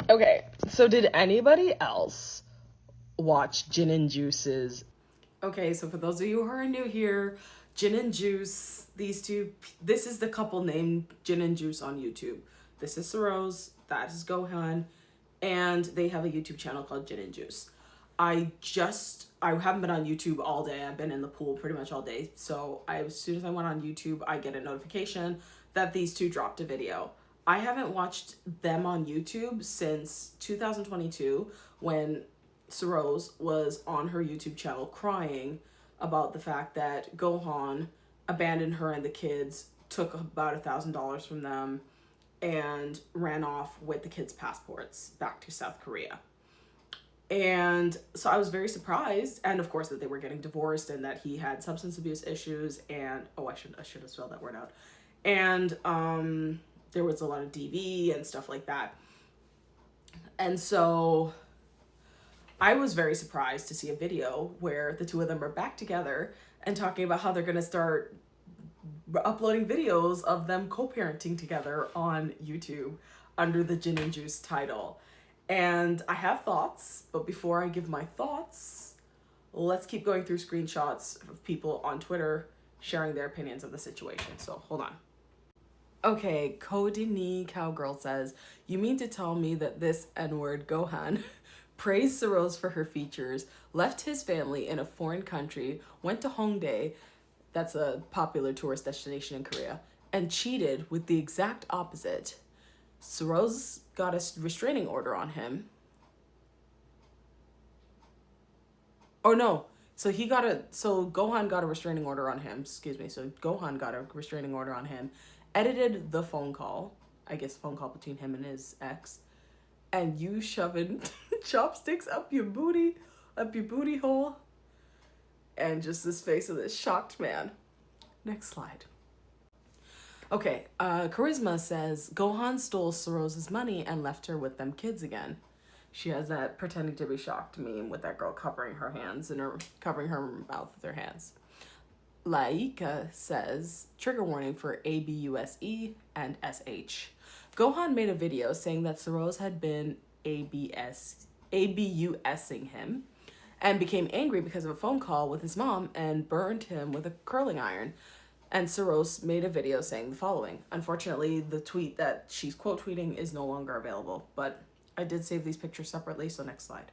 Okay, so did anybody else watch Gin and Juice's? Okay, so for those of you who are new here, Gin and Juice, this is the couple named Gin and Juice on YouTube. This is Saroz, that is Gohan, and they have a YouTube channel called Gin and Juice. I haven't been on YouTube all day. I've been in the pool pretty much all day. So as soon as I went on YouTube, I get a notification that these two dropped a video. I haven't watched them on YouTube since 2022 when Saroz was on her YouTube channel crying about the fact that Gohan abandoned her and the kids, took about $1,000 from them, and ran off with the kids' passports back to South Korea. And so I was very surprised, and of course that they were getting divorced and that he had substance abuse issues, and I should have spelled that word out. And there was a lot of DV and stuff like that. And so I was very surprised to see a video where the two of them are back together and talking about how they're going to start uploading videos of them co-parenting together on YouTube under the Gin and Juice title. And I have thoughts, but before I give my thoughts, let's keep going through screenshots of people on Twitter sharing their opinions of the situation. So hold on. Okay, Cody Nee Cowgirl says, "You mean to tell me that this N-word Gohan praised Saroz for her features, left his family in a foreign country, went to Hongdae, that's a popular tourist destination in Korea, and cheated with the exact opposite? Saroz got a restraining order on him." Oh no, so Gohan got a restraining order on him, excuse me, so Gohan got a restraining order on him, edited the phone call, I guess phone call between him and his ex, and you shoving chopsticks up your booty hole, and just this face of this shocked man. Next slide. Okay, Charisma says, Gohan stole Saroz's money and left her with them kids again. She has that pretending to be shocked meme with that girl covering her hands and covering her mouth with her hands. Laika says, trigger warning for ABUSE and SH. Gohan made a video saying that Saroz had been ABUSing him and became angry because of a phone call with his mom and burned him with a curling iron. And Saroz made a video saying the following. Unfortunately, the tweet that she's quote tweeting is no longer available, but I did save these pictures separately, so next slide.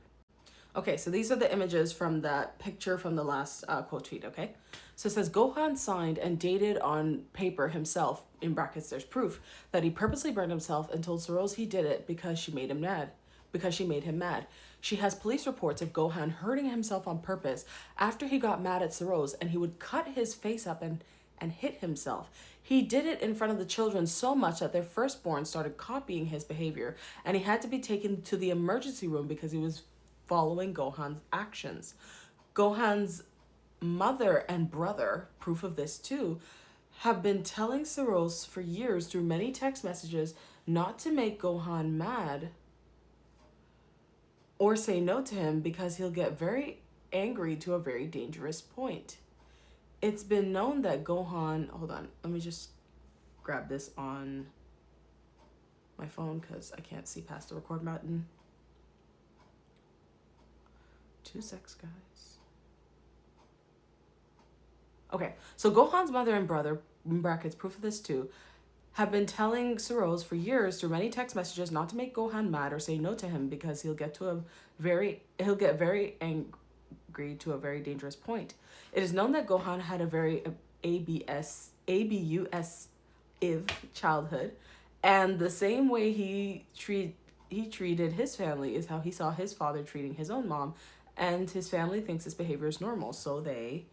Okay, so these are the images from that picture from the last quote tweet, okay? So it says, Gohan signed and dated on paper himself, in brackets there's proof, that he purposely burned himself and told Saroz he did it because she made him mad. She has police reports of Gohan hurting himself on purpose after he got mad at Saroz, and he would cut his face up and hit himself. He did it in front of the children so much that their firstborn started copying his behavior, and he had to be taken to the emergency room because he was following Gohan's actions. Gohan's mother and brother, proof of this too, have been telling Saroz for years through many text messages not to make Gohan mad or say no to him because he'll get very angry to a very dangerous point. It's been known that Gohan... Hold on, let me just grab this on my phone because I can't see past the record button. 2 secs, guys. Okay, so Gohan's mother and brother, in brackets, proof of this too, have been telling Saroz for years through many text messages not to make Gohan mad or say no to him because he'll get very angry to a very dangerous point. It is known that Gohan had a very ABUS-ive childhood, and the same way he treated his family is how he saw his father treating his own mom, and his family thinks this behavior is normal, so they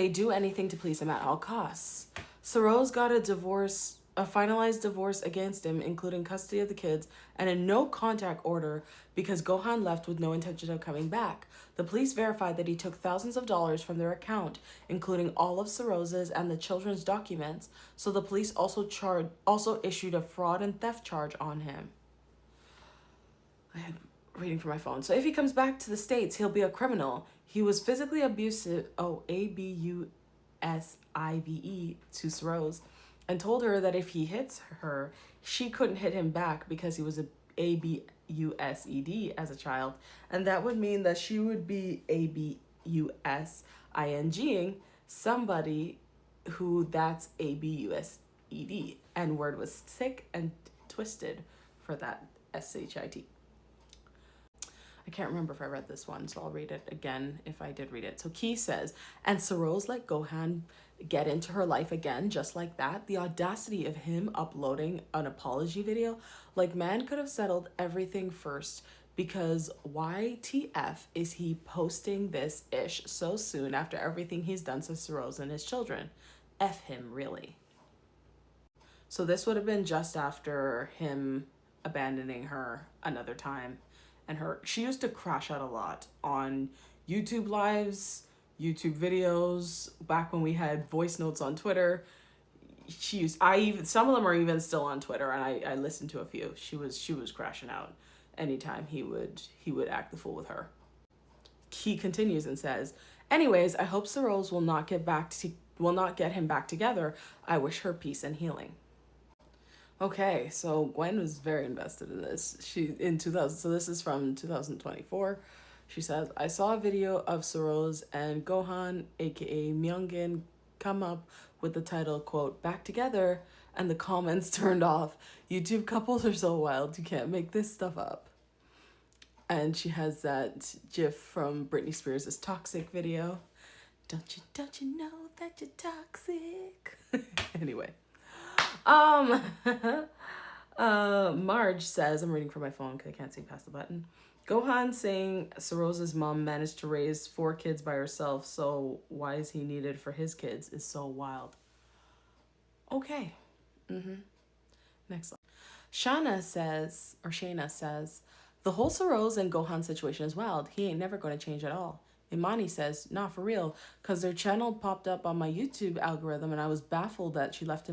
do anything to please him at all costs. Saroz got a finalized divorce against him, including custody of the kids, and a no-contact order because Gohan left with no intention of coming back. The police verified that he took thousands of dollars from their account, including all of Saroz's and the children's documents, so the police also issued a fraud and theft charge on him. I had reading from my phone. So if he comes back to the States, he'll be a criminal. He was physically abusive, ABUSIVE, to Saroz, and told her that if he hits her, she couldn't hit him back because he was ABUSED as a child, and that would mean that she would be ABUSINGing somebody who that's ABUSED. And word was sick and twisted for that SHIT. I can't remember if I read this one, so I'll read it again if I did read it. So Key says, and Saroz let Gohan get into her life again, just like that. The audacity of him uploading an apology video. Like, man could have settled everything first, because YTF is he posting this ish so soon after everything he's done to Saroz and his children? F him, really. So this would have been just after him abandoning her another time. And she used to crash out a lot on YouTube lives, YouTube videos, back when we had voice notes on Twitter. Some of them are even still on Twitter, and I listened to a few. She was crashing out anytime he would act the fool with her. He continues and says, anyways, I hope Saroz will not get him back together. I wish her peace and healing. Okay, so Gwen was very invested in this. So this is from 2024. She says, I saw a video of Saroz and Gohan, aka Myungin, come up with the title, quote, back together, and the comments turned off. YouTube couples are so wild, you can't make this stuff up. And she has that gif from Britney Spears' Toxic video. Don't you know that you're toxic? Anyway. Marge says, I'm reading from my phone because I can't see past the button. Gohan saying Saroz's mom managed to raise 4 kids by herself, so why is he needed for his kids is so wild. Okay. Next slide. Shayna says, the whole Saroz and Gohan situation is wild. He ain't never going to change at all. Imani says, not for real, because their channel popped up on my YouTube algorithm and I was baffled that she let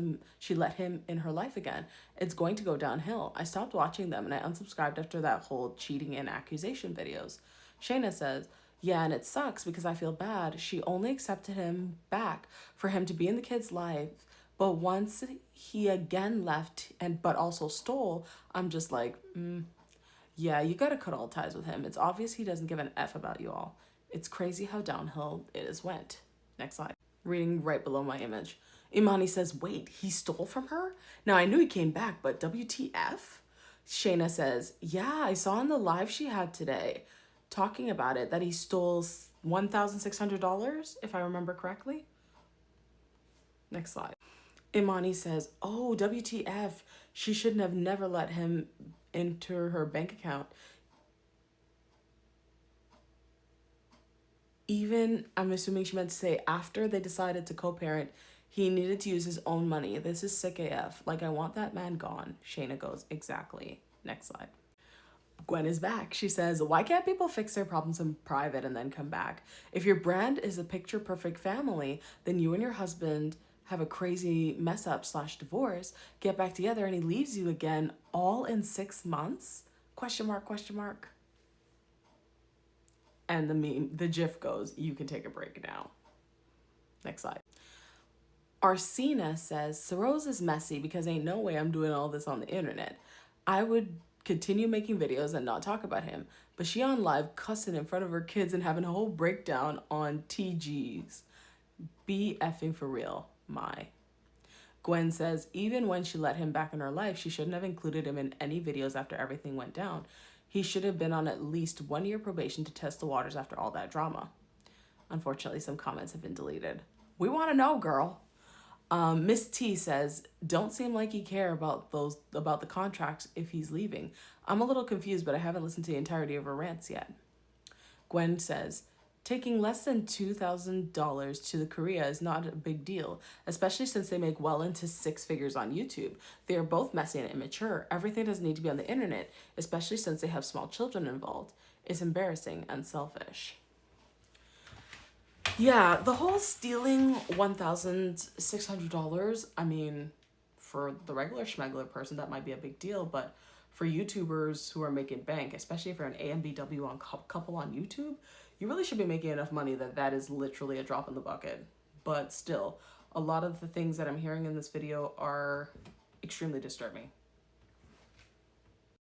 him in her life again. It's going to go downhill. I stopped watching them and I unsubscribed after that whole cheating and accusation videos. Shayna says, yeah, and it sucks because I feel bad. She only accepted him back for him to be in the kid's life, but once he again left but also stole, I'm just like, yeah, you gotta cut all ties with him. It's obvious he doesn't give an F about you all. It's crazy how downhill it has went. Next slide. Reading right below my image. Imani says, wait, he stole from her? Now, I knew he came back, but WTF? Shayna says, yeah, I saw in the live she had today talking about it that he stole $1,600, if I remember correctly. Next slide. Imani says, oh, WTF, she shouldn't have never let him enter her bank account. Even, I'm assuming she meant to say after they decided to co-parent, he needed to use his own money. This is sick AF. Like, I want that man gone. Shayna goes, exactly. Next slide. Gwen is back. She says, why can't people fix their problems in private and then come back? If your brand is a picture perfect family, then you and your husband have a crazy mess up / divorce, get back together, and he leaves you again all in 6 months? Question mark, question mark. And the gif goes, you can take a break now. Next slide. Arsena says, Saroz is messy because ain't no way I'm doing all this on the internet. I would continue making videos and not talk about him, but she on live cussing in front of her kids and having a whole breakdown on TGs. Be effing for real, my. Gwen says, even when she let him back in her life, she shouldn't have included him in any videos after everything went down. He should have been on at least 1 year probation to test the waters after all that drama. Unfortunately, some comments have been deleted. We want to know, girl. Miss T says, don't seem like you care about the contracts if he's leaving. I'm a little confused, but I haven't listened to the entirety of her rants yet. Gwen says, taking less than $2,000 to the Korea is not a big deal, especially since they make well into 6 figures on YouTube. They are both messy and immature. Everything doesn't need to be on the internet, especially since they have small children involved. It's embarrassing and selfish. Yeah, the whole stealing $1,600, I mean, for the regular schmegler person, that might be a big deal, but for YouTubers who are making bank, especially if you're an AMBW couple on YouTube, you really should be making enough money that is literally a drop in the bucket. But still, a lot of the things that I'm hearing in this video are extremely disturbing.